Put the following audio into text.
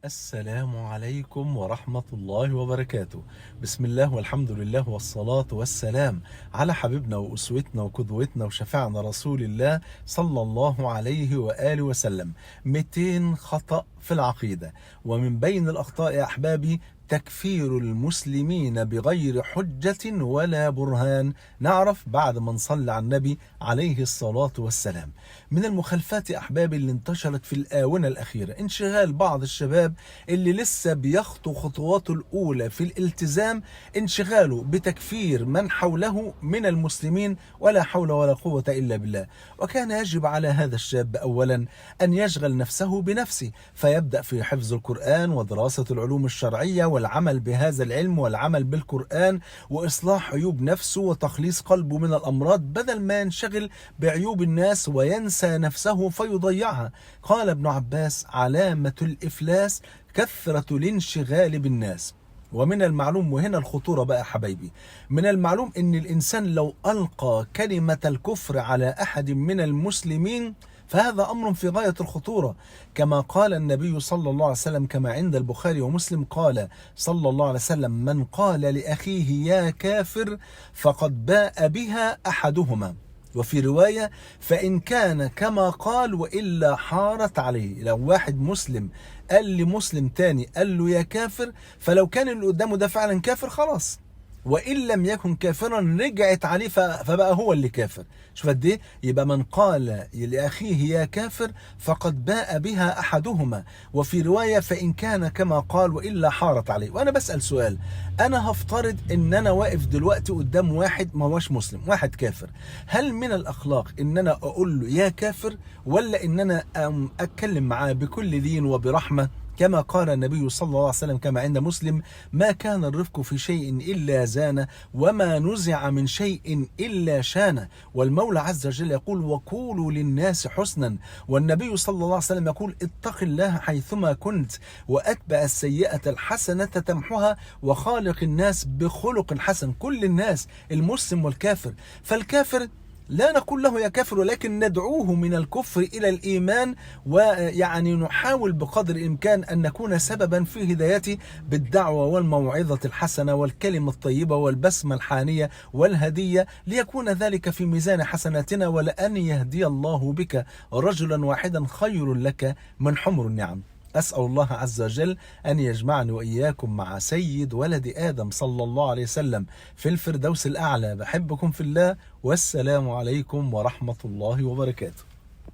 السلام عليكم ورحمة الله وبركاته. بسم الله والحمد لله والصلاة والسلام على حبيبنا وأسوتنا وقدوتنا وشفيعنا رسول الله صلى الله عليه وآله وسلم. 200 خطأ في العقيدة، ومن بين الأخطاء يا أحبابي تكفير المسلمين بغير حجة ولا برهان. نعرف بعد ما نصلي على النبي عليه الصلاة والسلام. من المخالفات يا أحبابي اللي انتشرت في الآونة الأخيرة انشغال بعض الشباب اللي لسه بيخطو خطواته الأولى في الالتزام، انشغاله بتكفير من حوله من المسلمين، ولا حول ولا قوة إلا بالله. وكان يجب على هذا الشاب أولا أن يشغل نفسه بنفسه، فيبدأ في حفظ القرآن ودراسة العلوم الشرعية والعمل بهذا العلم والعمل بالقرآن وإصلاح عيوب نفسه وتخليص قلبه من الأمراض، بدل ما ينشغل بعيوب الناس وينسى نفسه فيضيعها. قال ابن عباس: علامة الإفلاس كثرة الانشغال بالناس. ومن المعلوم، وهنا الخطورة بقى حبايبي، من المعلوم ان الانسان لو القى كلمة الكفر على احد من المسلمين فهذا امر في غاية الخطورة، كما قال النبي صلى الله عليه وسلم كما عند البخاري ومسلم، قال صلى الله عليه وسلم: من قال لأخيه يا كافر فقد باء بها احدهما. وفي رواية: فإن كان كما قال وإلا حارت عليه. لو واحد مسلم قال لمسلم تاني قال له يا كافر، فلو كان اللي قدامه ده فعلا كافر خلاص، وإن لم يكن كافرا رجعت عليه فبقى هو اللي كافر. شوف قد ايه؟ يبقى من قال لأخيه يا كافر فقد باء بها أحدهما. وفي رواية: فإن كان كما قال وإلا حارت عليه. وأنا بسأل سؤال، أنا هفترض إن أنا واقف دلوقتي قدام واحد ما هوش مسلم، واحد كافر، هل من الأخلاق إن أنا أقول له يا كافر، ولا إن أنا أتكلم معاه بكل دين وبرحمة كما قال النبي صلى الله عليه وسلم كما عند مسلم: ما كان الرفق في شيء إلا زانه، وما نزع من شيء إلا شانه. والمولى عز وجل يقول: وقولوا للناس حسنا. والنبي صلى الله عليه وسلم يقول: اتق الله حيثما كنت، وأتبع السيئة الحسنة تمحها، وخالق الناس بخلق حسن. كل الناس، المسلم والكافر. فالكافر لا نقول له يا كافر، ولكن ندعوه من الكفر إلى الإيمان، ويعني نحاول بقدر الإمكان أن نكون سببا في هدايته بالدعوة والموعظة الحسنة والكلمة الطيبة والبسمة الحانية والهدية، ليكون ذلك في ميزان حسناتنا. ولأن يهدي الله بك رجلا واحدا خير لك من حمر النعم. أسأل الله عز وجل أن يجمعني وإياكم مع سيد ولد آدم صلى الله عليه وسلم في الفردوس الأعلى. بحبكم في الله، والسلام عليكم ورحمة الله وبركاته.